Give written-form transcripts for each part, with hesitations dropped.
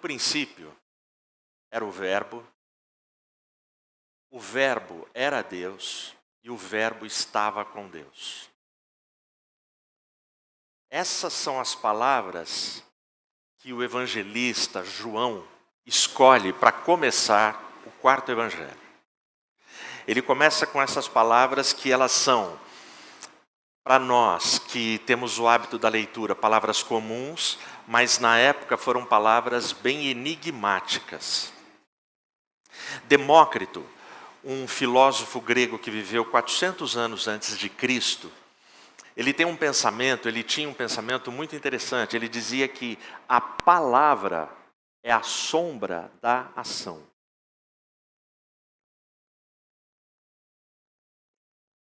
princípio era o Verbo era Deus e o Verbo estava com Deus. Essas são as palavras que o evangelista João escolhe para começar o quarto evangelho. Ele começa com essas palavras que elas são, para nós que temos o hábito da leitura, palavras comuns, mas na época foram palavras bem enigmáticas. Demócrito, um filósofo grego que viveu 400 anos antes de Cristo, ele tinha um pensamento muito interessante. Ele dizia que a palavra é a sombra da ação.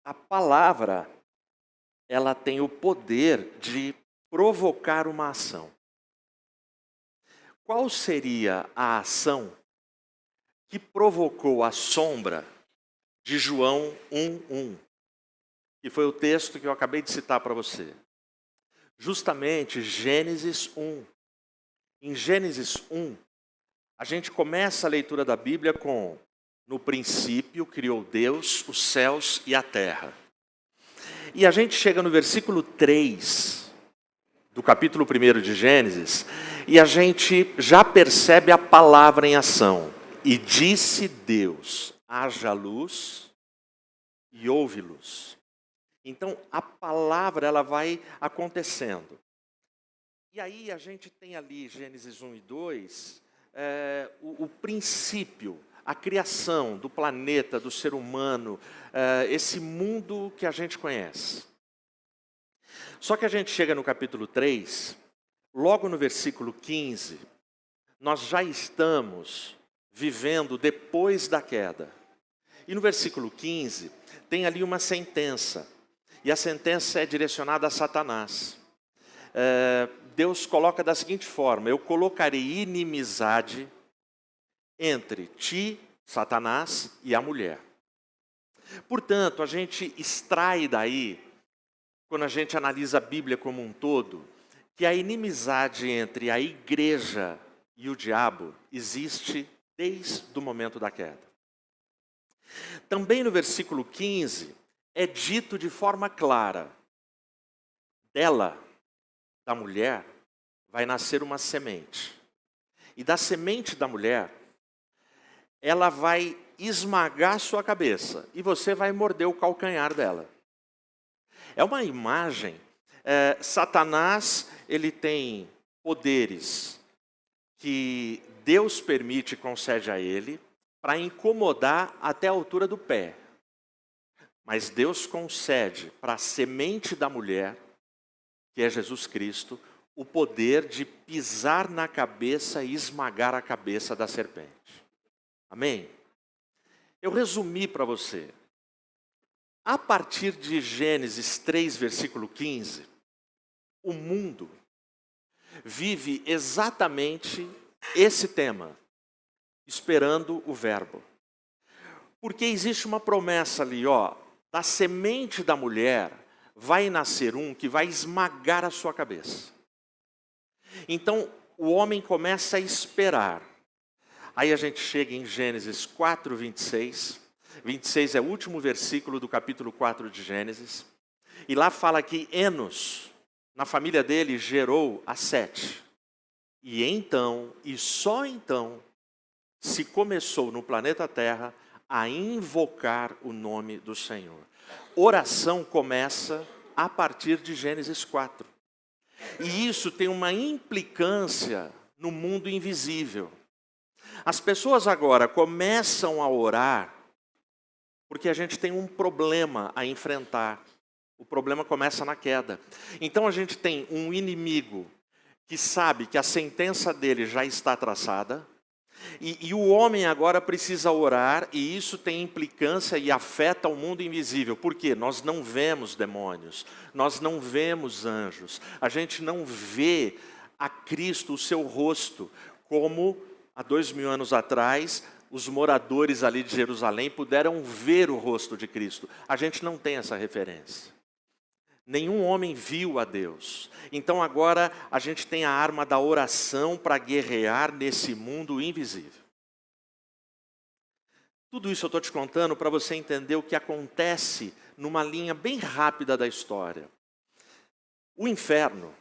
A palavra, ela tem o poder de provocar uma ação. Qual seria a ação que provocou a sombra de João 1:1? Que foi o texto que eu acabei de citar para você. Justamente Gênesis 1. Em Gênesis 1, a gente começa a leitura da Bíblia com: no princípio criou Deus os céus e a terra. E a gente chega no versículo 3 do capítulo 1 de Gênesis, e a gente já percebe a palavra em ação. E disse Deus: haja luz e houve luz. Então, a palavra, ela vai acontecendo. E aí a gente tem ali, Gênesis 1 e 2, o princípio, a criação do planeta, do ser humano, esse mundo que a gente conhece. Só que a gente chega no capítulo 3, logo no versículo 15, nós já estamos vivendo depois da queda. E no versículo 15, tem ali uma sentença. E a sentença é direcionada a Satanás. Deus coloca da seguinte forma: eu colocarei inimizade entre ti, Satanás, e a mulher. Portanto, a gente extrai daí, quando a gente analisa a Bíblia como um todo, que a inimizade entre a igreja e o diabo existe desde o momento da queda. Também no versículo 15, é dito de forma clara: dela, da mulher, vai nascer uma semente. E da semente da mulher, ela vai esmagar sua cabeça. E você vai morder o calcanhar dela. É uma imagem. Satanás, ele tem poderes que Deus permite e concede a ele para incomodar até a altura do pé. Mas Deus concede para a semente da mulher, que é Jesus Cristo, o poder de pisar na cabeça e esmagar a cabeça da serpente. Amém? Eu resumi para você. A partir de Gênesis 3, versículo 15, o mundo vive exatamente esse tema, esperando o Verbo. Porque existe uma promessa ali, da semente da mulher vai nascer um que vai esmagar a sua cabeça. Então, o homem começa a esperar. Aí a gente chega em Gênesis 4, 26. 26 é o último versículo do capítulo 4 de Gênesis. E lá fala que Enos, na família dele, gerou a Sete. E então, e só então, se começou no planeta Terra a invocar o nome do Senhor. Oração começa a partir de Gênesis 4. E isso tem uma implicância no mundo invisível. As pessoas agora começam a orar porque a gente tem um problema a enfrentar. O problema começa na queda. Então a gente tem um inimigo que sabe que a sentença dele já está traçada. E o homem agora precisa orar, e isso tem implicância e afeta o mundo invisível. Por quê? Nós não vemos demônios, nós não vemos anjos, a gente não vê a Cristo, o seu rosto, como há 2000 anos atrás, os moradores ali de Jerusalém puderam ver o rosto de Cristo. A gente não tem essa referência. Nenhum homem viu a Deus. Então agora a gente tem a arma da oração para guerrear nesse mundo invisível. Tudo isso eu estou te contando para você entender o que acontece numa linha bem rápida da história. O inferno,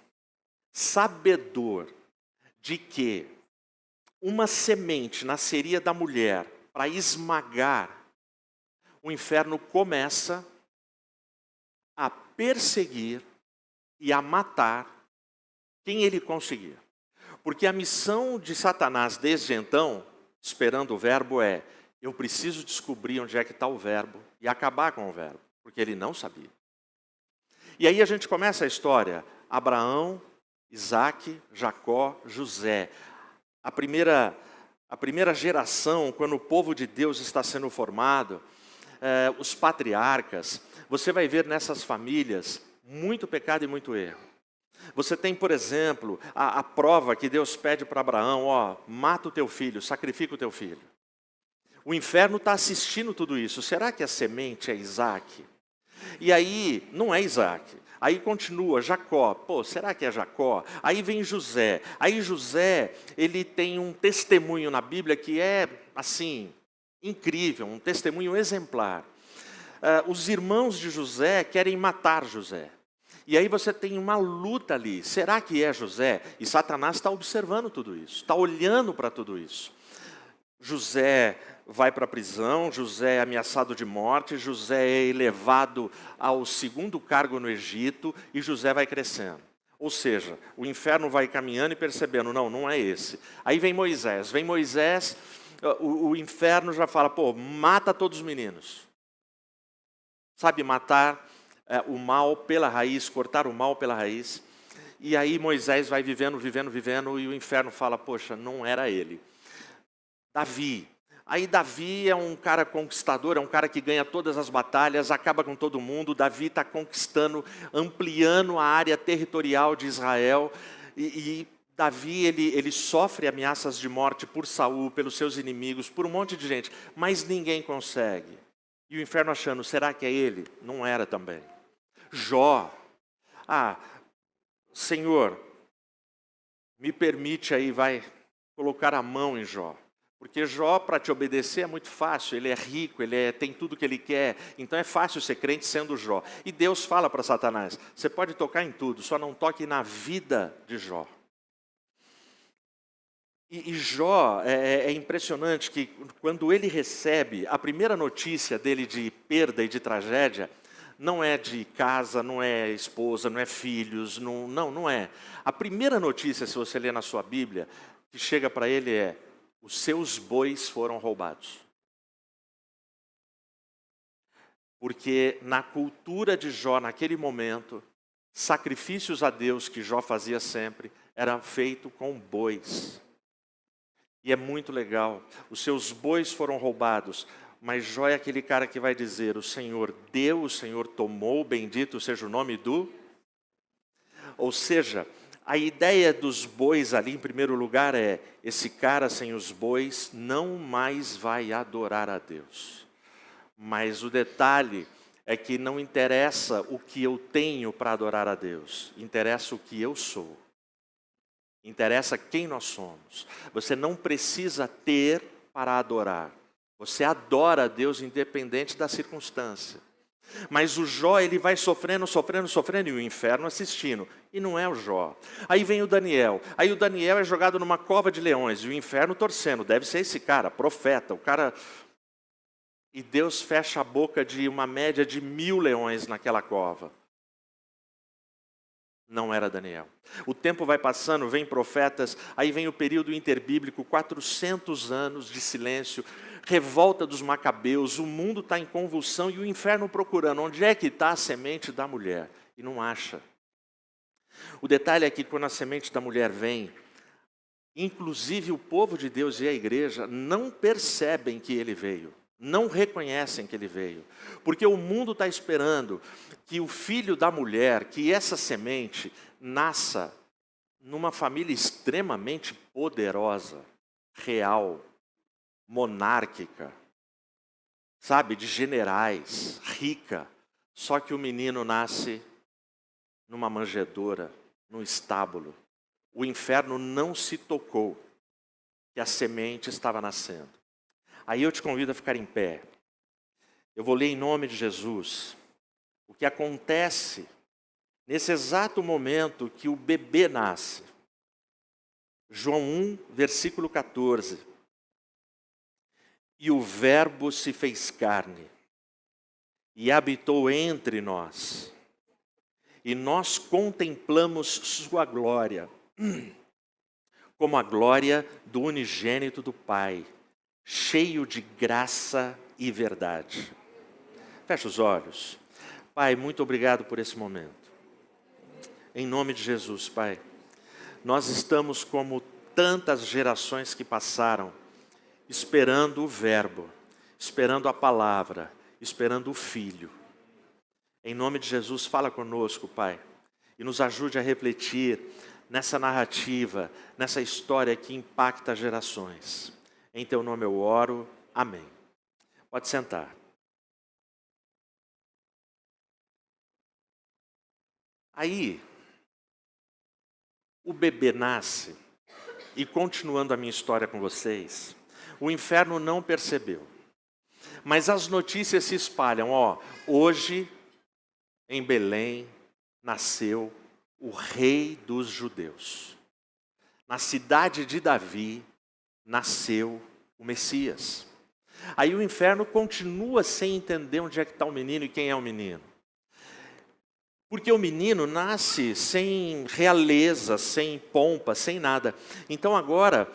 sabedor de que uma semente nasceria da mulher para esmagar, o inferno começa a perseguir e a matar quem ele conseguir. Porque a missão de Satanás desde então, esperando o verbo, é: eu preciso descobrir onde é que está o verbo e acabar com o verbo, porque ele não sabia. E aí a gente começa a história: Abraão, Isaac, Jacó, José. A primeira geração, quando o povo de Deus está sendo formado, os patriarcas, você vai ver nessas famílias muito pecado e muito erro. Você tem, por exemplo, a prova que Deus pede para Abraão: ó, mata o teu filho, sacrifica o teu filho. O inferno está assistindo tudo isso. Será que a semente é Isaac? E aí, não é Isaac. Aí continua, Jacó. Pô, será que é Jacó? Aí vem José. Aí José, ele tem um testemunho na Bíblia que é, assim, incrível, um testemunho exemplar. Os irmãos de José querem matar José. E aí você tem uma luta ali. Será que é José? E Satanás está observando tudo isso, está olhando para tudo isso. José vai para a prisão, José é ameaçado de morte, José é elevado ao segundo cargo no Egito e José vai crescendo. Ou seja, o inferno vai caminhando e percebendo: não é esse. Aí vem Moisés, o inferno já fala: pô, mata todos os meninos. Sabe, matar o mal pela raiz, cortar o mal pela raiz. E aí Moisés vai vivendo, e o inferno fala: poxa, não era ele. Davi. Aí Davi é um cara conquistador, é um cara que ganha todas as batalhas, acaba com todo mundo. Davi está conquistando, ampliando a área territorial de Israel. E Davi, ele sofre ameaças de morte por Saul, pelos seus inimigos, por um monte de gente. Mas ninguém consegue. E o inferno achando: será que é ele? Não era também. Jó. Senhor, me permite aí, vai colocar a mão em Jó. Porque Jó, para te obedecer, é muito fácil. Ele é rico, tem tudo que ele quer. Então é fácil ser crente sendo Jó. E Deus fala para Satanás: você pode tocar em tudo, só não toque na vida de Jó. E Jó, é impressionante que quando ele recebe a primeira notícia dele de perda e de tragédia, não é de casa, não é esposa, não é filhos, não é. A primeira notícia, se você ler na sua Bíblia, que chega para ele é: os seus bois foram roubados. Porque na cultura de Jó, naquele momento, sacrifícios a Deus que Jó fazia sempre, eram feitos com bois. E é muito legal, os seus bois foram roubados, mas Jó é aquele cara que vai dizer: o Senhor deu, o Senhor tomou, bendito seja o nome do... Ou seja, a ideia dos bois ali, em primeiro lugar, é: esse cara sem os bois não mais vai adorar a Deus. Mas o detalhe é que não interessa o que eu tenho para adorar a Deus, interessa o que eu sou. Interessa quem nós somos. Você não precisa ter para adorar. Você adora a Deus independente da circunstância. Mas o Jó, ele vai sofrendo, e o inferno assistindo. E não é o Jó. Aí vem o Daniel. Aí o Daniel é jogado numa cova de leões. E o inferno torcendo. Deve ser esse cara, profeta. O cara... E Deus fecha a boca de uma média de 1000 leões naquela cova. Não era Daniel. O tempo vai passando, vem profetas, aí vem o período interbíblico, 400 anos de silêncio, revolta dos macabeus, o mundo está em convulsão e o inferno procurando onde é que está a semente da mulher. E não acha. O detalhe é que quando a semente da mulher vem, inclusive o povo de Deus e a igreja não percebem que ele veio. Não reconhecem que ele veio, porque o mundo está esperando que o filho da mulher, que essa semente, nasça numa família extremamente poderosa, real, monárquica, sabe, de generais, rica. Só que o menino nasce numa manjedoura, num estábulo. O inferno não se tocou que a semente estava nascendo. Aí eu te convido a ficar em pé. Eu vou ler em nome de Jesus o que acontece nesse exato momento que o bebê nasce. João 1, versículo 14. E o Verbo se fez carne e habitou entre nós. E nós contemplamos sua glória, como a glória do unigênito do Pai, cheio de graça e verdade. Fecha os olhos. Pai, muito obrigado por esse momento. Em nome de Jesus, Pai, nós estamos como tantas gerações que passaram, esperando o Verbo, esperando a palavra, esperando o Filho. Em nome de Jesus, fala conosco, Pai, e nos ajude a refletir nessa narrativa, nessa história que impacta gerações. Em Teu nome eu oro, amém. Pode sentar. Aí, o bebê nasce, e continuando a minha história com vocês, o inferno não percebeu. Mas as notícias se espalham, hoje, em Belém, nasceu o rei dos judeus. Na cidade de Davi, nasceu o Messias. Aí o inferno continua sem entender onde é que está o menino e quem é o menino. Porque o menino nasce sem realeza, sem pompa, sem nada. Então agora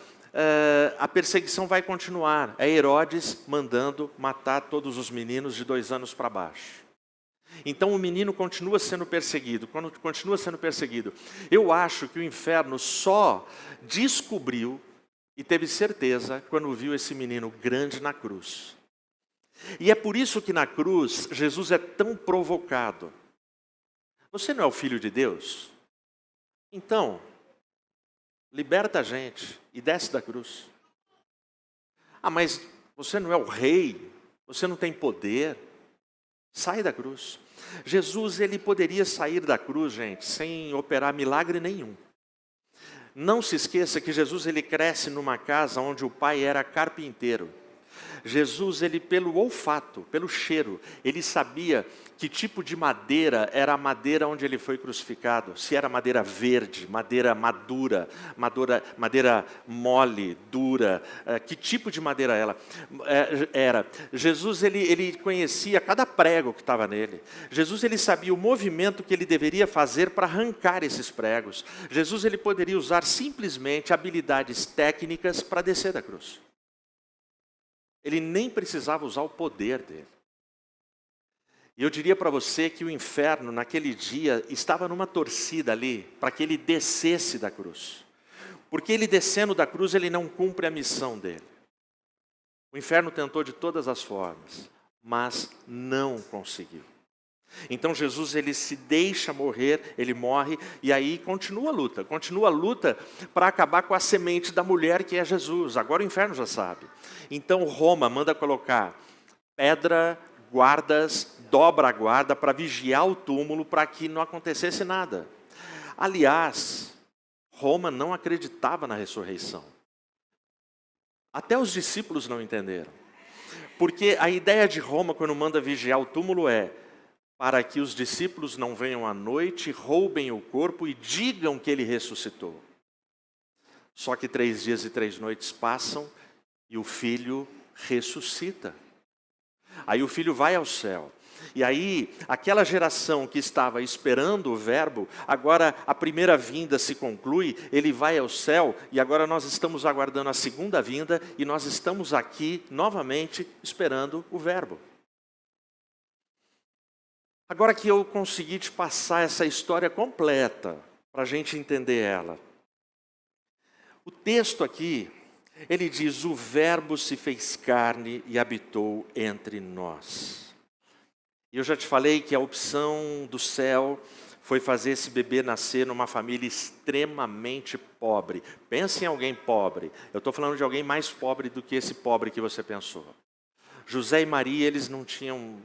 a perseguição vai continuar. É Herodes mandando matar todos os meninos de 2 anos para baixo. Então o menino continua sendo perseguido. Quando continua sendo perseguido, eu acho que o inferno só descobriu e teve certeza quando viu esse menino grande na cruz. E é por isso que na cruz Jesus é tão provocado. Você não é o Filho de Deus? Então, liberta a gente e desce da cruz. Mas você não é o rei? Você não tem poder? Sai da cruz. Jesus, ele poderia sair da cruz, gente, sem operar milagre nenhum. Não se esqueça que Jesus, ele cresce numa casa onde o pai era carpinteiro. Jesus, ele pelo olfato, pelo cheiro, ele sabia que tipo de madeira era a madeira onde ele foi crucificado. Se era madeira verde, madeira madura, madeira mole, dura, que tipo de madeira era. Jesus, ele conhecia cada prego que estava nele. Jesus, ele sabia o movimento que ele deveria fazer para arrancar esses pregos. Jesus, ele poderia usar simplesmente habilidades técnicas para descer da cruz. Ele nem precisava usar o poder dele. E eu diria para você que o inferno, naquele dia, estava numa torcida ali, para que ele descesse da cruz. Porque ele descendo da cruz, ele não cumpre a missão dele. O inferno tentou de todas as formas, mas não conseguiu. Então Jesus, ele se deixa morrer, ele morre, e aí continua a luta para acabar com a semente da mulher que é Jesus. Agora o inferno já sabe. Então Roma manda colocar pedra, guardas, dobra a guarda para vigiar o túmulo para que não acontecesse nada. Aliás, Roma não acreditava na ressurreição. Até os discípulos não entenderam. Porque a ideia de Roma, quando manda vigiar o túmulo, é para que os discípulos não venham à noite, roubem o corpo e digam que ele ressuscitou. Só que 3 dias e 3 noites passam e o filho ressuscita. Aí o filho vai ao céu. E aí, aquela geração que estava esperando o Verbo, agora a primeira vinda se conclui, ele vai ao céu, e agora nós estamos aguardando a segunda vinda, e nós estamos aqui novamente esperando o Verbo. Agora que eu consegui te passar essa história completa, para a gente entender ela. O texto aqui, ele diz, o Verbo se fez carne e habitou entre nós. E eu já te falei que a opção do céu foi fazer esse bebê nascer numa família extremamente pobre. Pense em alguém pobre. Eu estou falando de alguém mais pobre do que esse pobre que você pensou. José e Maria, eles não tinham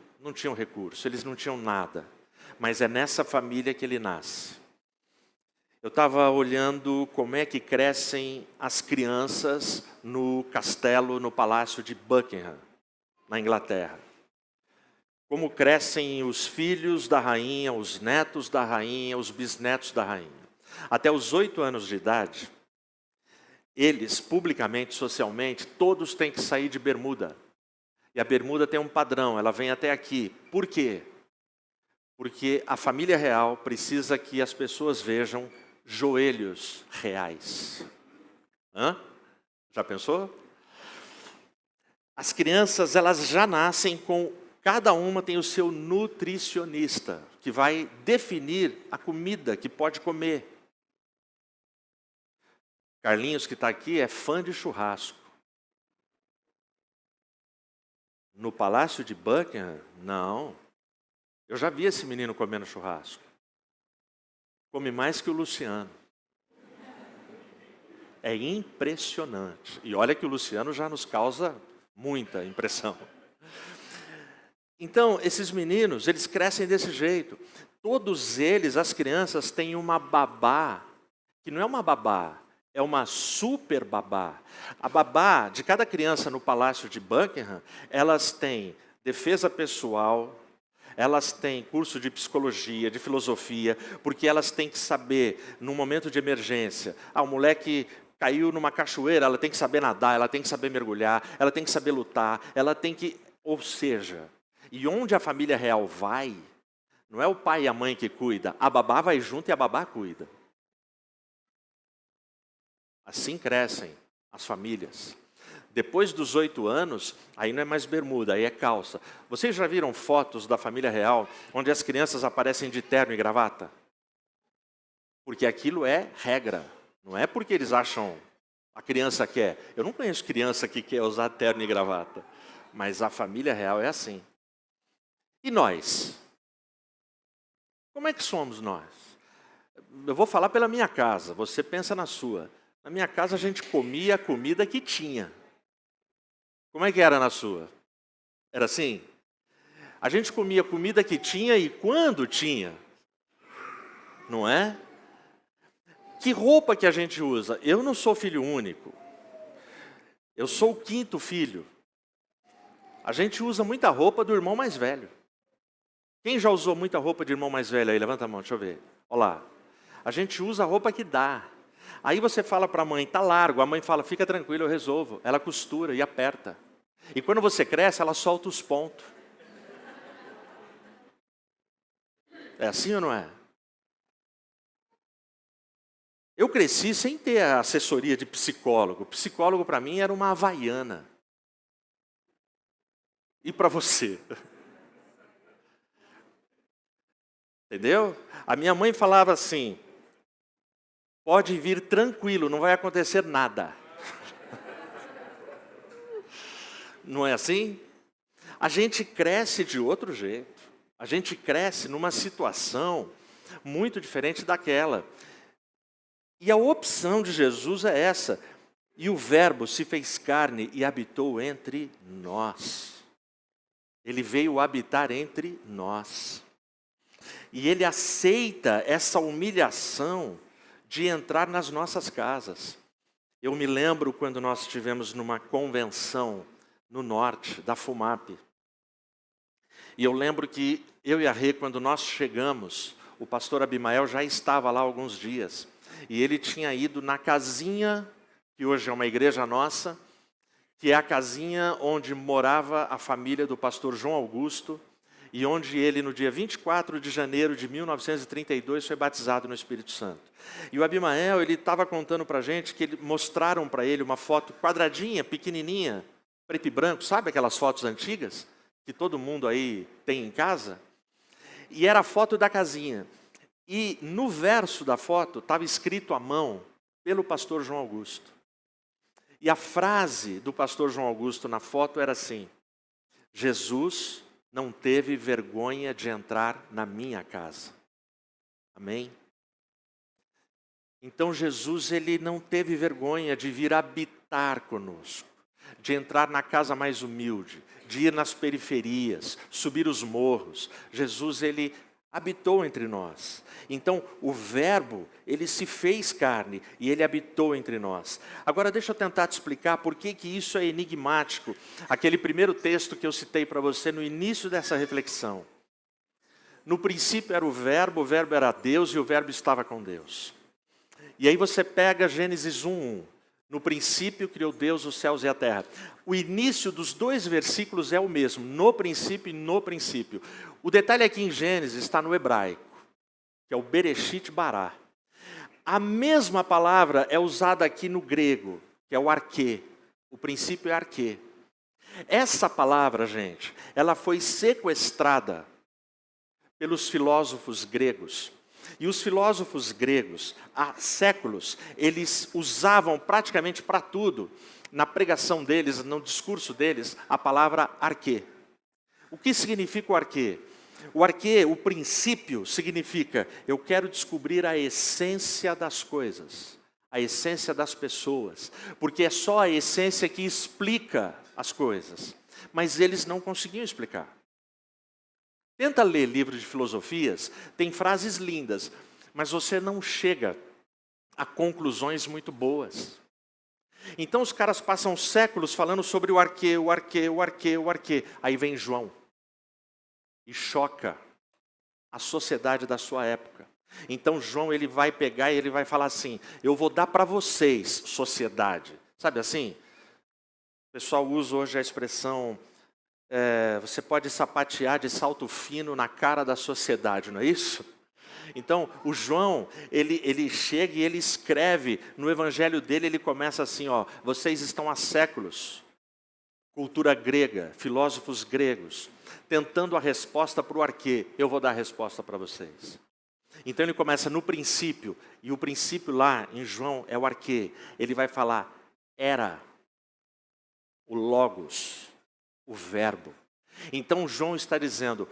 recurso, eles não tinham nada. mas é nessa família que ele nasce. Eu estava olhando como é que crescem as crianças no castelo, no palácio de Buckingham, na Inglaterra. Como crescem os filhos da rainha, os netos da rainha, os bisnetos da rainha. Até os 8 anos de idade, eles, publicamente, socialmente, todos têm que sair de bermuda. E a bermuda tem um padrão, ela vem até aqui. Por quê? Porque a família real precisa que as pessoas vejam joelhos reais. Já pensou? As crianças, elas já nascem com... Cada uma tem o seu nutricionista, que vai definir a comida que pode comer. Carlinhos, que está aqui, é fã de churrasco. No Palácio de Buckingham, não. Eu já vi esse menino comendo churrasco. Come mais que o Luciano. É impressionante. E olha que o Luciano já nos causa muita impressão. Então, esses meninos, eles crescem desse jeito. Todos eles, as crianças, têm uma babá, que não é uma babá, é uma super babá. A babá de cada criança no Palácio de Buckingham, elas têm defesa pessoal, elas têm curso de psicologia, de filosofia, porque elas têm que saber, num momento de emergência, o moleque caiu numa cachoeira, ela tem que saber nadar, ela tem que saber mergulhar, ela tem que saber lutar, ela tem que... Ou seja, e onde a família real vai, não é o pai e a mãe que cuida, a babá vai junto e a babá cuida. Assim crescem as famílias. Depois dos 8 anos, aí não é mais bermuda, aí é calça. Vocês já viram fotos da família real, onde as crianças aparecem de terno e gravata? Porque aquilo é regra, não é porque eles acham, a criança quer. Eu não conheço criança que quer usar terno e gravata, mas a família real é assim. E nós? Como é que somos nós? Eu vou falar pela minha casa, você pensa na sua. Na minha casa a gente comia a comida que tinha. Como é que era na sua? Era assim? A gente comia a comida que tinha e quando tinha. Não é? Que roupa que a gente usa? Eu não sou filho único. Eu sou o 5º filho. A gente usa muita roupa do irmão mais velho. Quem já usou muita roupa de irmão mais velho aí? Levanta a mão, deixa eu ver. Olha lá. A gente usa a roupa que dá. Aí você fala para a mãe, tá largo. A mãe fala, fica tranquilo, eu resolvo. Ela costura e aperta. E quando você cresce, ela solta os pontos. É assim ou não é? Eu cresci sem ter a assessoria de psicólogo. Psicólogo para mim era uma havaiana. E para você? Entendeu? A minha mãe falava assim, pode vir tranquilo, não vai acontecer nada. Não é assim? A gente cresce de outro jeito. A gente cresce numa situação muito diferente daquela. E a opção de Jesus é essa. E o Verbo se fez carne e habitou entre nós. Ele veio habitar entre nós. E ele aceita essa humilhação de entrar nas nossas casas. Eu me lembro quando nós estivemos numa convenção no norte da FUMAP. E eu lembro que eu e a Rê, quando nós chegamos, o pastor Abimael já estava lá há alguns dias. E ele tinha ido na casinha, que hoje é uma igreja nossa, que é a casinha onde morava a família do pastor João Augusto, e onde ele, no dia 24 de janeiro de 1932, foi batizado no Espírito Santo. E o Abimael, ele estava contando para a gente que mostraram para ele uma foto quadradinha, pequenininha, preto e branco, sabe aquelas fotos antigas? Que todo mundo aí tem em casa? E era a foto da casinha. E no verso da foto estava escrito à mão pelo pastor João Augusto. E a frase do pastor João Augusto na foto era assim: Jesus não teve vergonha de entrar na minha casa. Amém? Então Jesus, ele não teve vergonha de vir habitar conosco, de entrar na casa mais humilde, de ir nas periferias, subir os morros. Jesus, ele habitou entre nós. Então, o verbo, ele se fez carne e ele habitou entre nós. Agora, deixa eu tentar te explicar por que isso é enigmático. Aquele primeiro texto que eu citei para você no início dessa reflexão. No princípio era o verbo era Deus e o verbo estava com Deus. E aí você pega Gênesis 1:1. No princípio criou Deus os céus e a terra. O início dos 2 versículos é o mesmo, no princípio e no princípio. O detalhe aqui em Gênesis está no hebraico, que é o Bereshit Bará. A mesma palavra é usada aqui no grego, que é o arquê. O princípio é arquê. Essa palavra, gente, ela foi sequestrada pelos filósofos gregos. E os filósofos gregos, há séculos, eles usavam praticamente para tudo, na pregação deles, no discurso deles, a palavra arquê. O que significa o arquê? O arquê, o princípio, significa eu quero descobrir a essência das coisas, a essência das pessoas, porque é só a essência que explica as coisas. Mas eles não conseguiam explicar. Tenta ler livros de filosofias, tem frases lindas, mas você não chega a conclusões muito boas. Então os caras passam séculos falando sobre o arquê, o arquê, o arquê, o arquê. Aí vem João e choca a sociedade da sua época. Então João ele vai pegar e ele vai falar assim, eu vou dar para vocês, sociedade. Sabe assim? O pessoal usa hoje a expressão, você pode sapatear de salto fino na cara da sociedade, não é isso? Então, o João, ele chega e ele escreve, no evangelho dele, ele começa assim, ó, vocês estão há séculos, cultura grega, filósofos gregos, tentando a resposta para o arquê, eu vou dar a resposta para vocês. Então ele começa no princípio, e o princípio lá em João é o arquê, ele vai falar, era o logos, o verbo. Então João está dizendo,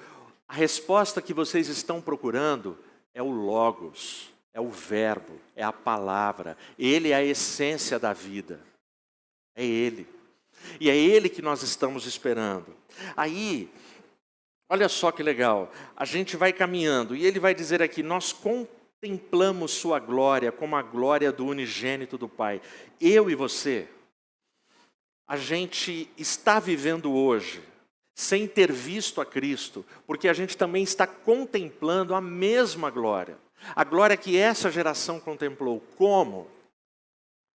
a resposta que vocês estão procurando é o logos, é o verbo, é a palavra. Ele é a essência da vida. É ele. E é ele que nós estamos esperando. Aí, olha só que legal. A gente vai caminhando e ele vai dizer aqui, nós contemplamos sua glória como a glória do unigênito do Pai. Eu e você, a gente está vivendo hoje sem ter visto a Cristo, porque a gente também está contemplando a mesma glória. A glória que essa geração contemplou. Como?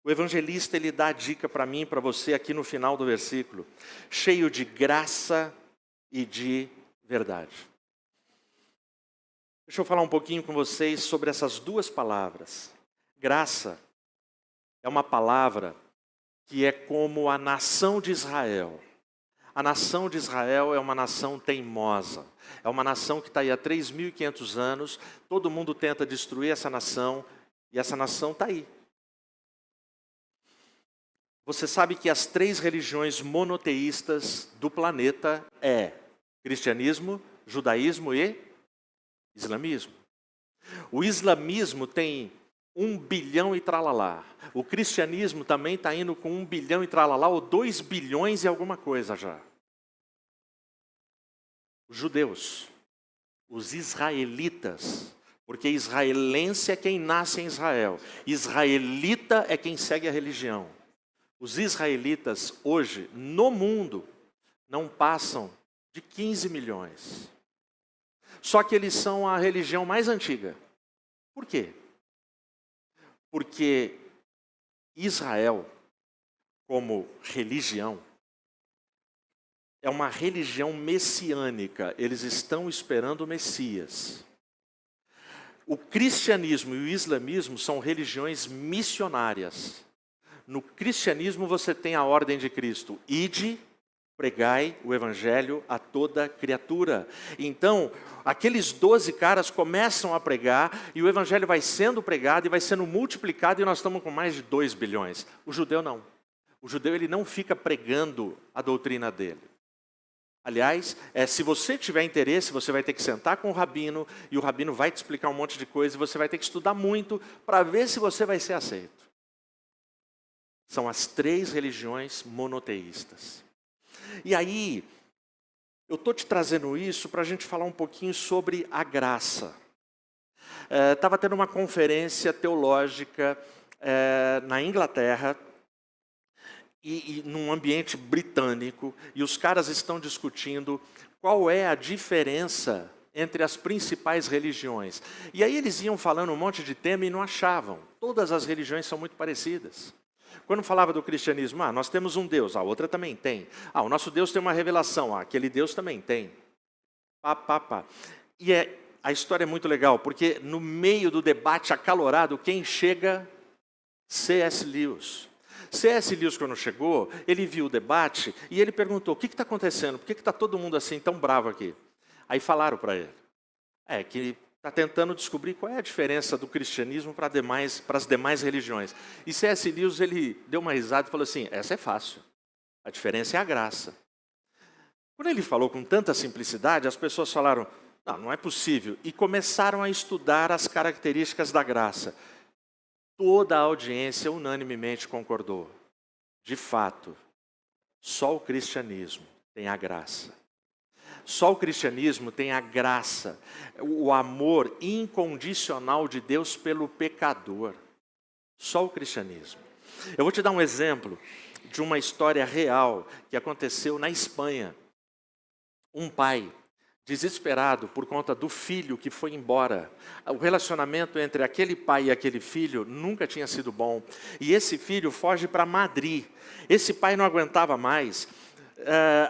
O evangelista ele dá a dica para mim e para você aqui no final do versículo. Cheio de graça e de verdade. Deixa eu falar um pouquinho com vocês sobre essas 2 palavras. Graça é uma palavra que é como a nação de Israel. A nação de Israel é uma nação teimosa. É uma nação que está aí há 3.500 anos. Todo mundo tenta destruir essa nação. E essa nação está aí. Você sabe que as 3 religiões monoteístas do planeta é cristianismo, judaísmo e islamismo. O islamismo tem 1 bilhão e tralalá. O cristianismo também está indo com 1 bilhão e tralalá, ou 2 bilhões e alguma coisa já. Os judeus, os israelitas, porque israelense é quem nasce em Israel. Israelita é quem segue a religião. Os israelitas hoje, no mundo, não passam de 15 milhões. Só que eles são a religião mais antiga. Por quê? Porque Israel, como religião, é uma religião messiânica. Eles estão esperando o Messias. O cristianismo e o islamismo são religiões missionárias. No cristianismo você tem a ordem de Cristo. Ide, pregai o evangelho a toda criatura. Então, aqueles 12 caras começam a pregar e o evangelho vai sendo pregado e vai sendo multiplicado e nós estamos com mais de 2 bilhões. O judeu não. O judeu ele não fica pregando a doutrina dele. Aliás, se você tiver interesse, você vai ter que sentar com o rabino e o rabino vai te explicar um monte de coisa e você vai ter que estudar muito para ver se você vai ser aceito. São as 3 religiões monoteístas. E aí, Eu estou te trazendo isso para a gente falar um pouquinho sobre a graça. Estava tendo uma conferência teológica na Inglaterra, e num ambiente britânico, e os caras estão discutindo qual é a diferença entre as principais religiões. E aí eles iam falando um monte de tema e não achavam. Todas as religiões são muito parecidas. Quando falava do cristianismo, nós temos um Deus, a outra também tem. O nosso Deus tem uma revelação, aquele Deus também tem. E a história é muito legal, porque no meio do debate acalorado, quem chega? C.S. Lewis. C.S. Lewis, quando chegou, ele viu o debate e ele perguntou, o que está acontecendo? Por que está todo mundo assim tão bravo aqui? Aí falaram para ele, que está tentando descobrir qual é a diferença do cristianismo para as demais religiões. E C.S. Lewis, ele deu uma risada e falou assim, essa é fácil, a diferença é a graça. Quando ele falou com tanta simplicidade, as pessoas falaram, não é possível, e começaram a estudar as características da graça. Toda a audiência unanimemente concordou. De fato, só o cristianismo tem a graça. Só o cristianismo tem a graça, o amor incondicional de Deus pelo pecador. Só o cristianismo. Eu vou te dar um exemplo de uma história real que aconteceu na Espanha. Um pai, desesperado por conta do filho que foi embora. O relacionamento entre aquele pai e aquele filho nunca tinha sido bom. E esse filho foge para Madrid. Esse pai não aguentava mais.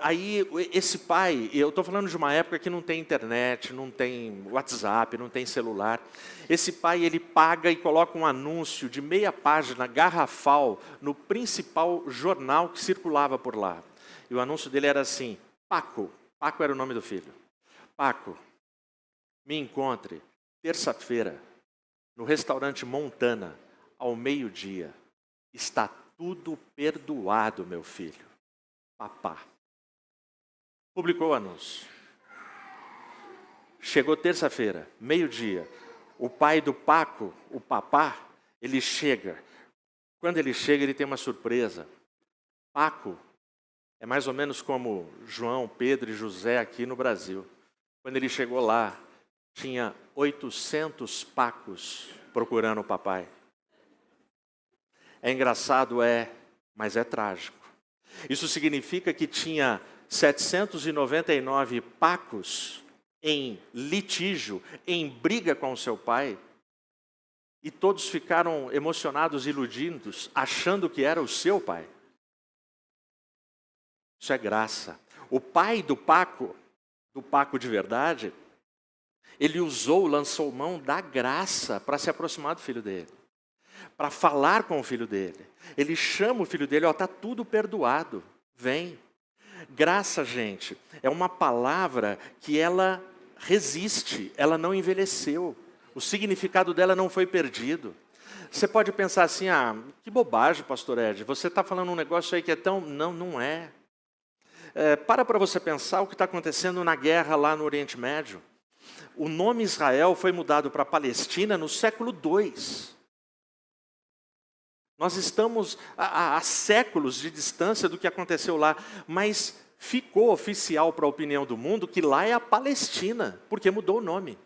Aí esse pai, eu estou falando de uma época que não tem internet, não tem WhatsApp, não tem celular. Esse pai, ele paga e coloca um anúncio de meia página, garrafal, no principal jornal que circulava por lá. E o anúncio dele era assim, Paco era o nome do filho. Paco, me encontre terça-feira no restaurante Montana, ao meio-dia. Está tudo perdoado, meu filho. Papá. Publicou o anúncio. Chegou terça-feira, meio-dia. O pai do Paco, o papá, ele chega. Quando ele chega, ele tem uma surpresa. Paco é mais ou menos como João, Pedro e José aqui no Brasil. Quando ele chegou lá, tinha 800 Pacos procurando o papai. É engraçado, mas é trágico. Isso significa que tinha 799 Pacos em litígio, em briga com o seu pai, e todos ficaram emocionados, iludidos, achando que era o seu pai. Isso é graça. O pai do Paco de verdade, ele lançou mão da graça para se aproximar do filho dele, para falar com o filho dele. Ele chama o filho dele, está tudo perdoado, vem. Graça, gente, é uma palavra que ela resiste, ela não envelheceu. O significado dela não foi perdido. Você pode pensar assim, que bobagem, pastor Ed, você está falando um negócio aí que é tão... Não é. Para você pensar o que está acontecendo na guerra lá no Oriente Médio. O nome Israel foi mudado para Palestina no século II. Nós estamos a séculos de distância do que aconteceu lá, mas ficou oficial para a opinião do mundo que lá é a Palestina, porque mudou o nome.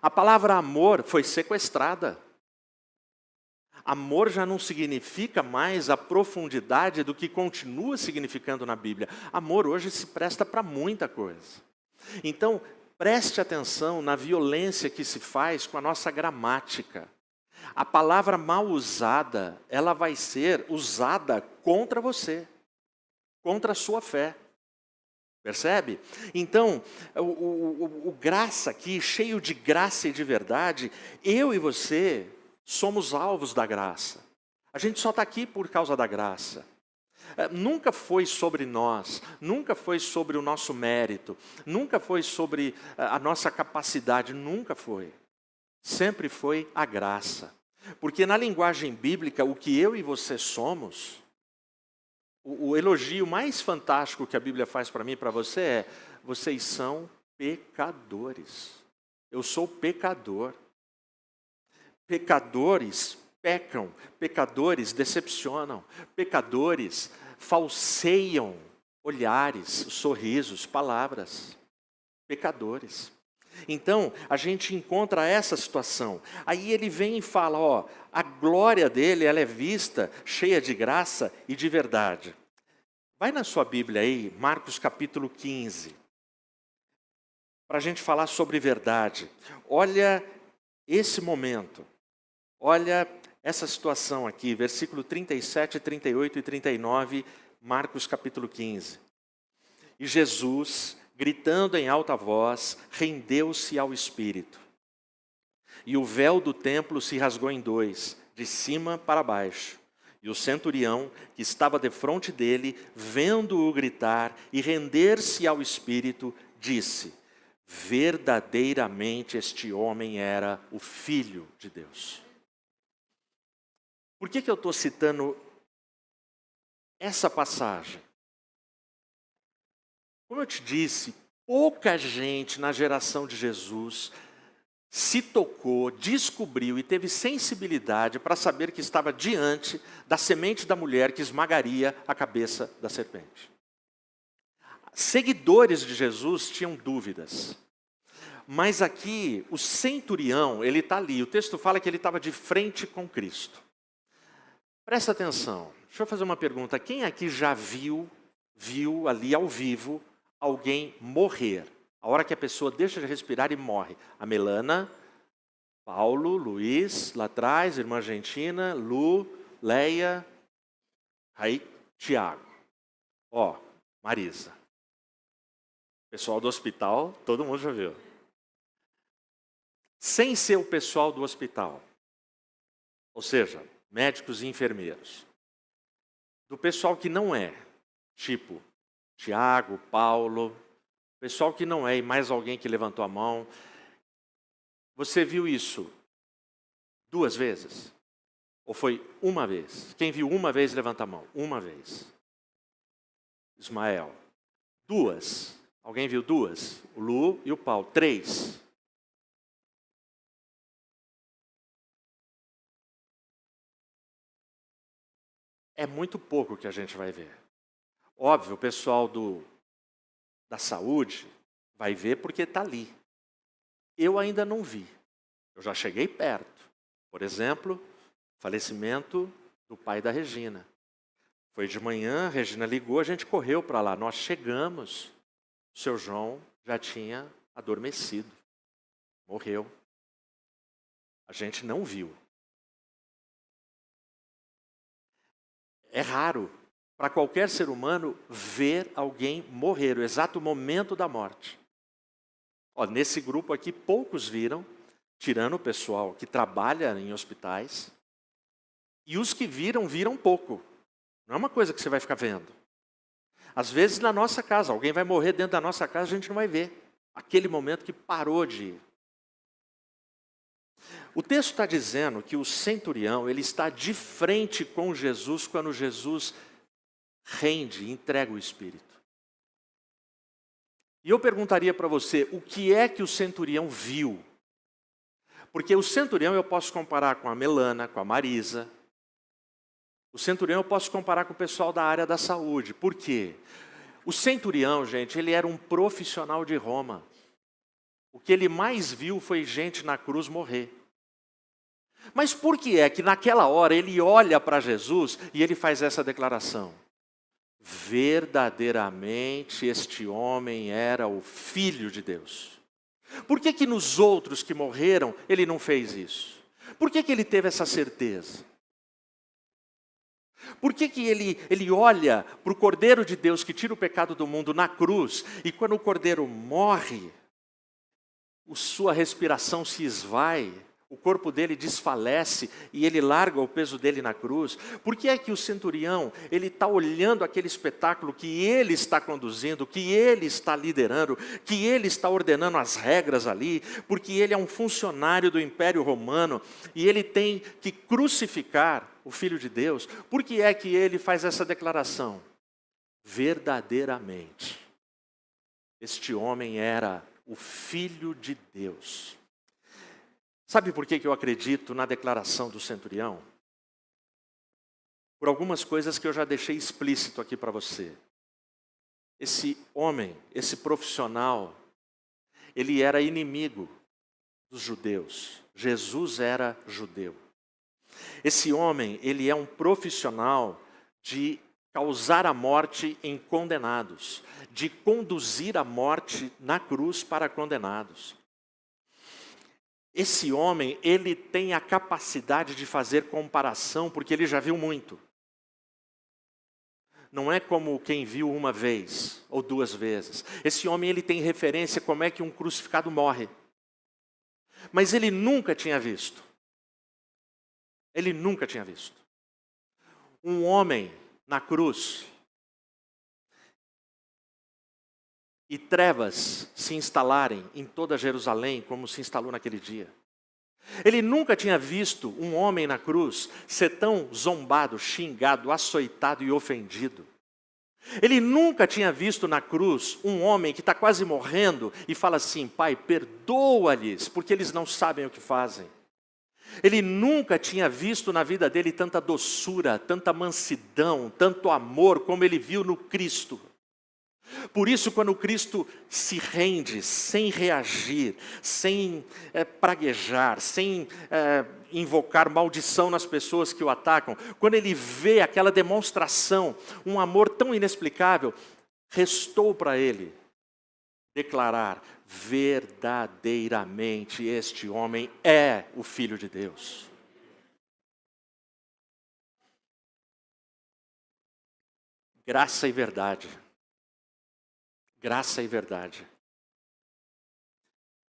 A palavra amor foi sequestrada. Amor já não significa mais a profundidade do que continua significando na Bíblia. Amor hoje se presta para muita coisa. Então, preste atenção na violência que se faz com a nossa gramática. A palavra mal usada, ela vai ser usada contra você, contra a sua fé. Percebe? Então, o graça aqui, cheio de graça e de verdade, eu e você somos alvos da graça. A gente só está aqui por causa da graça. Nunca foi sobre nós, nunca foi sobre o nosso mérito, nunca foi sobre a nossa capacidade, nunca foi. Sempre foi a graça. Porque na linguagem bíblica, o que eu e você somos, o elogio mais fantástico que a Bíblia faz para mim e para você é: vocês são pecadores. Eu sou pecador. Pecadores pecam, pecadores decepcionam, pecadores falseiam olhares, sorrisos, palavras. Pecadores. Então, a gente encontra essa situação. Aí ele vem e fala, a glória dele, ela é vista, cheia de graça e de verdade. Vai na sua Bíblia aí, Marcos capítulo 15. Para a gente falar sobre verdade. Olha esse momento. Olha essa situação aqui, versículo 37, 38 e 39, Marcos capítulo 15. E Jesus, gritando em alta voz, rendeu-se ao Espírito. E o véu do templo se rasgou em dois, de cima para baixo. E o centurião, que estava defronte dele, vendo-o gritar e render-se ao Espírito, disse: verdadeiramente este homem era o Filho de Deus. Por que eu estou citando essa passagem? Como eu te disse, pouca gente na geração de Jesus se tocou, descobriu e teve sensibilidade para saber que estava diante da semente da mulher que esmagaria a cabeça da serpente. Seguidores de Jesus tinham dúvidas. Mas aqui, o centurião, ele está ali. O texto fala que ele estava de frente com Cristo. Presta atenção. Deixa eu fazer uma pergunta. Quem aqui já viu ali ao vivo alguém morrer? A hora que a pessoa deixa de respirar e morre. A Melana, Paulo, Luiz, lá atrás, irmã Argentina, Lu, Leia, aí Tiago. Marisa. Pessoal do hospital, todo mundo já viu. Sem ser o pessoal do hospital. Ou seja, médicos e enfermeiros. Do pessoal que não é, tipo Tiago, Paulo, pessoal que não é, e mais alguém que levantou a mão. Você viu isso 2 vezes? Ou foi uma vez? Quem viu uma vez, levanta a mão. Uma vez. Ismael. 2. Alguém viu 2? O Lu e o Paulo. 3. É muito pouco que a gente vai ver. Óbvio, o pessoal da saúde vai ver porque está ali. Eu ainda não vi. Eu já cheguei perto. Por exemplo, falecimento do pai da Regina. Foi de manhã, a Regina ligou, a gente correu para lá. Nós chegamos, o seu João já tinha adormecido. Morreu. A gente não viu. É raro para qualquer ser humano ver alguém morrer, o exato momento da morte. Nesse grupo aqui, poucos viram, tirando o pessoal que trabalha em hospitais. E os que viram, viram pouco. Não é uma coisa que você vai ficar vendo. Às vezes na nossa casa, alguém vai morrer dentro da nossa casa, a gente não vai ver. Aquele momento que parou de ir. O texto está dizendo que o centurião, ele está de frente com Jesus quando Jesus rende, entrega o Espírito. E eu perguntaria para você, o que é que o centurião viu? Porque o centurião eu posso comparar com a Melana, com a Marisa. O centurião eu posso comparar com o pessoal da área da saúde. Por quê? O centurião, gente, ele era um profissional de Roma. O que ele mais viu foi gente na cruz morrer. Mas por que é que naquela hora ele olha para Jesus e ele faz essa declaração? Verdadeiramente este homem era o Filho de Deus. Por que nos outros que morreram ele não fez isso? Por que ele teve essa certeza? Por que ele olha para o Cordeiro de Deus que tira o pecado do mundo na cruz e quando o Cordeiro morre, sua respiração se esvai, o corpo dele desfalece e ele larga o peso dele na cruz? Por que é que o centurião, ele está olhando aquele espetáculo que ele está conduzindo, que ele está liderando, que ele está ordenando as regras ali, porque ele é um funcionário do Império Romano e ele tem que crucificar o Filho de Deus? Por que é que ele faz essa declaração? Verdadeiramente, este homem era o Filho de Deus. Sabe por que eu acredito na declaração do centurião? Por algumas coisas que eu já deixei explícito aqui para você. esse homem, esse profissional, ele era inimigo dos judeus. Jesus era judeu. Esse homem, ele é um profissional de causar a morte em condenados, de conduzir a morte na cruz para condenados. Esse homem, ele tem a capacidade de fazer comparação, porque ele já viu muito. Não é como quem viu uma vez ou duas vezes. Esse homem, ele tem referência como é que um crucificado morre. Mas ele nunca tinha visto. Ele nunca tinha visto um homem na cruz e trevas se instalarem em toda Jerusalém, como se instalou naquele dia. Ele nunca tinha visto um homem na cruz ser tão zombado, xingado, açoitado e ofendido. Ele nunca tinha visto na cruz um homem que está quase morrendo e fala assim: Pai, perdoa-lhes, porque eles não sabem o que fazem. Ele nunca tinha visto na vida dele tanta doçura, tanta mansidão, tanto amor como ele viu no Cristo. Por isso, quando Cristo se rende, sem reagir, sem praguejar, sem invocar maldição nas pessoas que o atacam, quando ele vê aquela demonstração, um amor tão inexplicável, restou para ele declarar: verdadeiramente este homem é o Filho de Deus. Graça e verdade. Graça e verdade.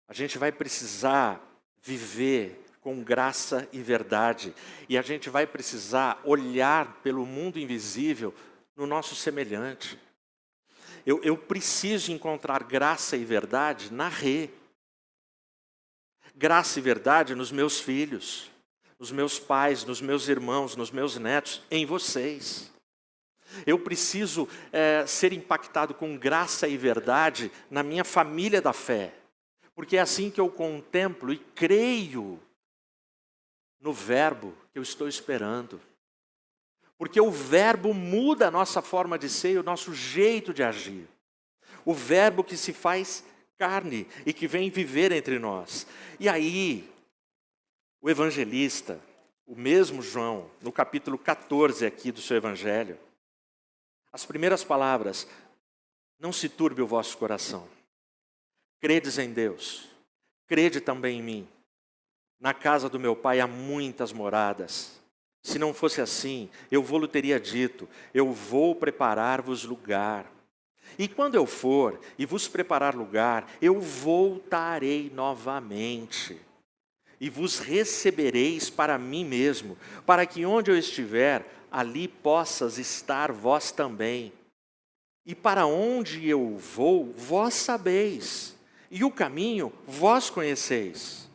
A gente vai precisar viver com graça e verdade. E a gente vai precisar olhar pelo mundo invisível no nosso semelhante. Eu preciso encontrar graça e verdade na Rê. Graça e verdade nos meus filhos, nos meus pais, nos meus irmãos, nos meus netos, em vocês. Eu preciso ser impactado com graça e verdade na minha família da fé. Porque é assim que eu contemplo e creio no verbo que eu estou esperando. Porque o verbo muda a nossa forma de ser e o nosso jeito de agir. O verbo que se faz carne e que vem viver entre nós. E aí, o evangelista, o mesmo João, no capítulo 14 aqui do seu evangelho, as primeiras palavras: não se turbe o vosso coração. Credes em Deus, crede também em mim. Na casa do meu pai há muitas moradas. Se não fosse assim, eu vou-lhe teria dito: eu vou preparar-vos lugar. E quando eu for e vos preparar lugar, eu voltarei novamente. E vos recebereis para mim mesmo, para que onde eu estiver, ali possas estar vós também. E para onde eu vou, vós sabeis. E o caminho, vós conheceis.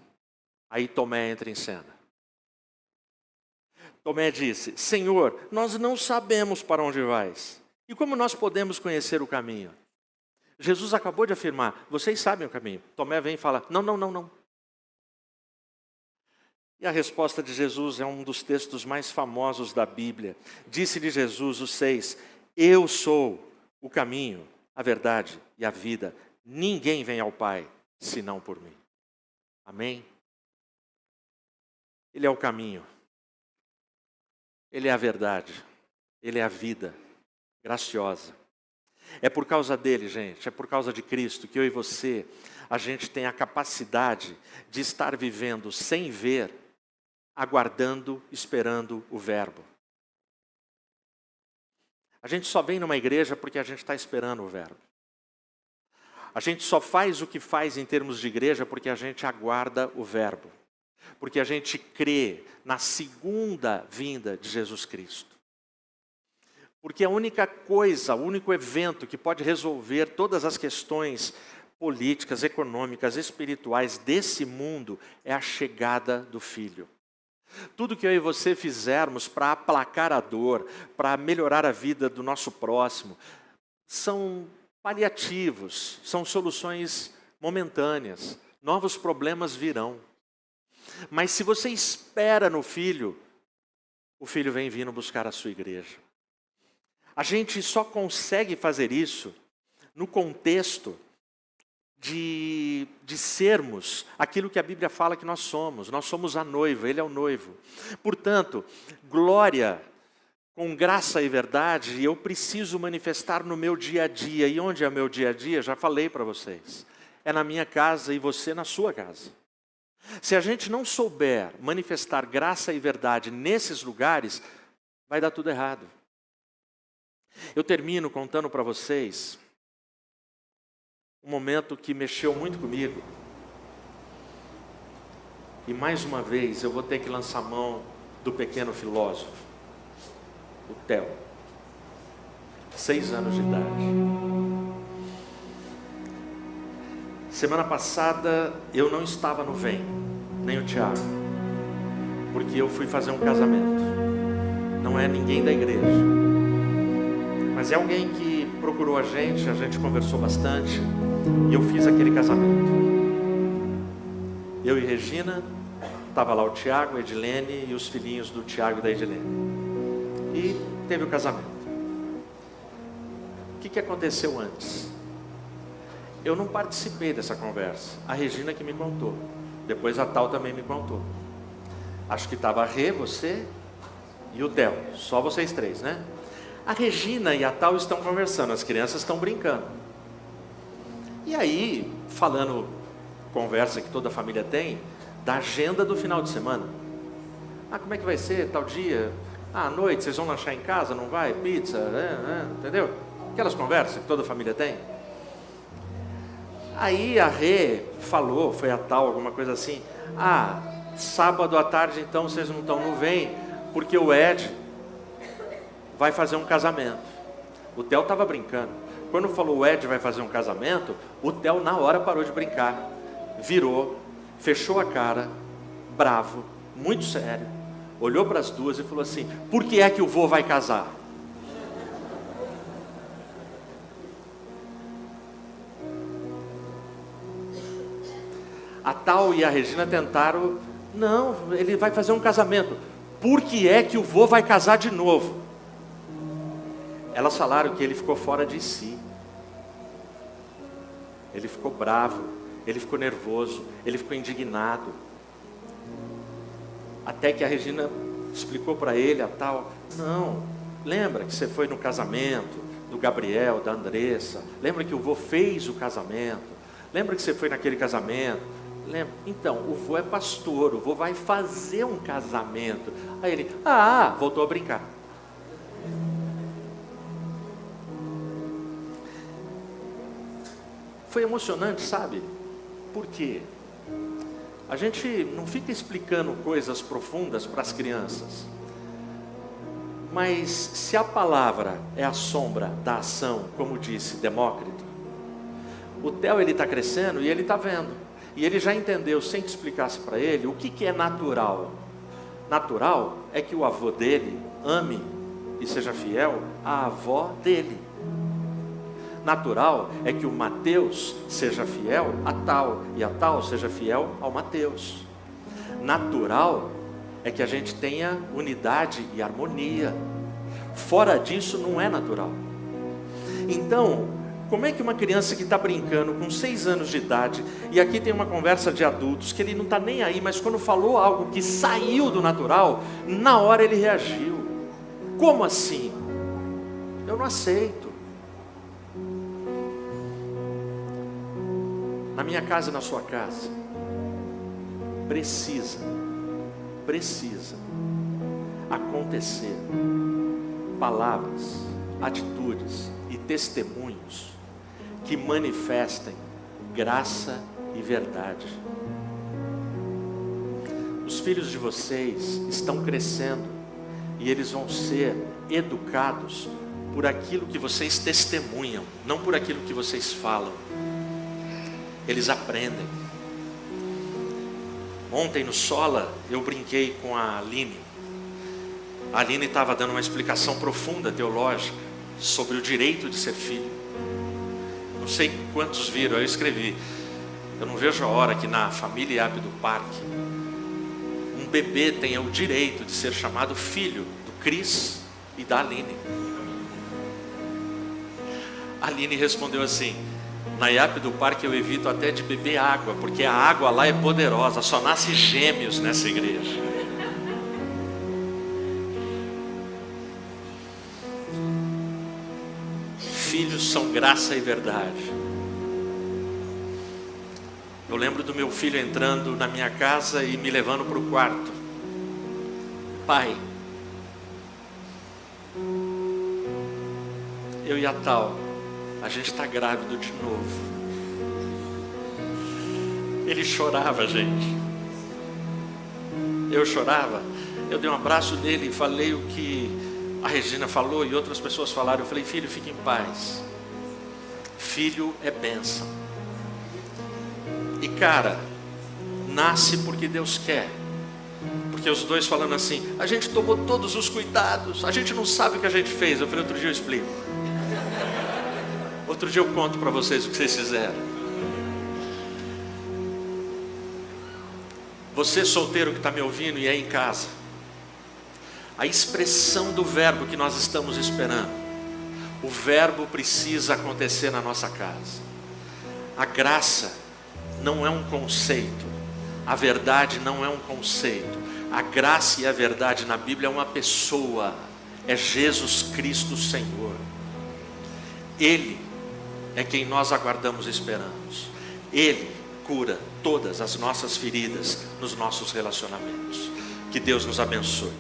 Aí Tomé entra em cena. Tomé disse: Senhor, nós não sabemos para onde vais. E como nós podemos conhecer o caminho? Jesus acabou de afirmar: vocês sabem o caminho. Tomé vem e fala: não. E a resposta de Jesus é um dos textos mais famosos da Bíblia. Disse-lhe Jesus, o 6, eu sou o caminho, a verdade e a vida. Ninguém vem ao Pai, senão por mim. Amém? Ele é o caminho. Ele é a verdade. Ele é a vida graciosa. É por causa dele, gente, é por causa de Cristo que eu e você, a gente tem a capacidade de estar vivendo sem ver, aguardando, esperando o verbo. A gente só vem numa igreja porque a gente está esperando o verbo. A gente só faz o que faz em termos de igreja porque a gente aguarda o verbo. Porque a gente crê na segunda vinda de Jesus Cristo. Porque a única coisa, o único evento que pode resolver todas as questões políticas, econômicas, espirituais desse mundo é a chegada do Filho. Tudo que eu e você fizermos para aplacar a dor, para melhorar a vida do nosso próximo, são paliativos, são soluções momentâneas. Novos problemas virão. Mas se você espera no Filho, o Filho vem vindo buscar a sua igreja. A gente só consegue fazer isso no contexto de sermos aquilo que a Bíblia fala que nós somos. Nós somos a noiva, Ele é o noivo. Portanto, glória com graça e verdade, eu preciso manifestar no meu dia a dia. E onde é o meu dia a dia? Já falei para vocês. É na minha casa e você na sua casa. Se a gente não souber manifestar graça e verdade nesses lugares, vai dar tudo errado. Eu termino contando para vocês um momento que mexeu muito comigo. E mais uma vez eu vou ter que lançar mão do pequeno filósofo, o Theo, 6 anos de idade. Semana passada eu não estava no Vem, nem o Tiago, porque eu fui fazer um casamento. Não é ninguém da igreja, mas é alguém que procurou a gente conversou bastante, e eu fiz aquele casamento. Eu e Regina, estava lá o Tiago, a Edilene e os filhinhos do Tiago e da Edilene. E teve o casamento. O que aconteceu antes? Eu não participei dessa conversa. A Regina que me contou. Depois a Tal também me contou. Acho que estava a Rê, você e o Theo. Só vocês 3, né? A Regina e a Tal estão conversando. As crianças estão brincando. E aí, falando, conversa que toda família tem, da agenda do final de semana. Como é que vai ser tal dia? À noite, vocês vão lanchar em casa, não vai? Pizza, entendeu? Aquelas conversas que toda família tem. Aí a Rê falou, foi a Tal, alguma coisa assim. Sábado à tarde então vocês não estão no Vem, porque o Ed vai fazer um casamento. O Theo estava brincando. Quando falou o Ed vai fazer um casamento, o Theo na hora parou de brincar. Virou, fechou a cara, bravo, muito sério. Olhou para as duas e falou assim: por que é que o vô vai casar? A Tal e a Regina tentaram: não, ele vai fazer um casamento. Por que é que o vô vai casar de novo? Elas falaram que ele ficou fora de si. Ele ficou bravo, ele ficou nervoso, ele ficou indignado. Até que a Regina explicou para ele, a Tal: não, lembra que você foi no casamento do Gabriel, da Andressa? Lembra que o vô fez o casamento? Lembra que você foi naquele casamento? Lembra? Então, o vô é pastor, o vô vai fazer um casamento. Aí ele, voltou a brincar. Foi emocionante, sabe? Por quê? A gente não fica explicando coisas profundas para as crianças. Mas se a palavra é a sombra da ação, como disse Demócrito, o Theo ele está crescendo e ele está vendo. E ele já entendeu, sem que explicasse para ele, o que é natural. Natural é que o avô dele ame e seja fiel à avó dele. Natural é que o Mateus seja fiel a Tal e a Tal seja fiel ao Mateus. Natural é que a gente tenha unidade e harmonia. Fora disso não é natural. Então, como é que uma criança que está brincando com 6 anos de idade, e aqui tem uma conversa de adultos, que ele não está nem aí, mas quando falou algo que saiu do natural, na hora ele reagiu. Como assim? Eu não aceito. Na minha casa e na sua casa, precisa acontecer palavras, atitudes e testemunhos que manifestem graça e verdade. Os filhos de vocês estão crescendo e eles vão ser educados por aquilo que vocês testemunham, não por aquilo que vocês falam. Eles aprendem. Ontem no Sola eu brinquei com a Aline. A Aline estava dando uma explicação profunda teológica sobre o direito de ser filho. Não sei quantos viram, eu escrevi: eu não vejo a hora que na família App do Parque um bebê tenha o direito de ser chamado filho do Cris e da Aline. A Aline respondeu assim: na IAP do Parque eu evito até de beber água, porque a água lá é poderosa, só nasce gêmeos nessa igreja. Filhos são graça e verdade. Eu lembro do meu filho entrando na minha casa e me levando para o quarto. Pai, eu e a Tal, a gente está grávido de novo. Ele chorava, gente. Eu chorava. Eu dei um abraço nele e falei o que a Regina falou e outras pessoas falaram. Eu falei: filho, fique em paz. Filho é bênção. E cara, nasce porque Deus quer. Porque os dois falando assim: a gente tomou todos os cuidados, a gente não sabe o que a gente fez. Eu falei: outro dia eu explico. Outro dia eu conto para vocês o que vocês fizeram. Você solteiro que está me ouvindo e é em casa, a expressão do verbo que nós estamos esperando, o verbo precisa acontecer na nossa casa. A graça não é um conceito, a verdade não é um conceito. A graça e a verdade na Bíblia é uma pessoa, é Jesus Cristo Senhor. Ele é quem nós aguardamos e esperamos. Ele cura todas as nossas feridas nos nossos relacionamentos. Que Deus nos abençoe.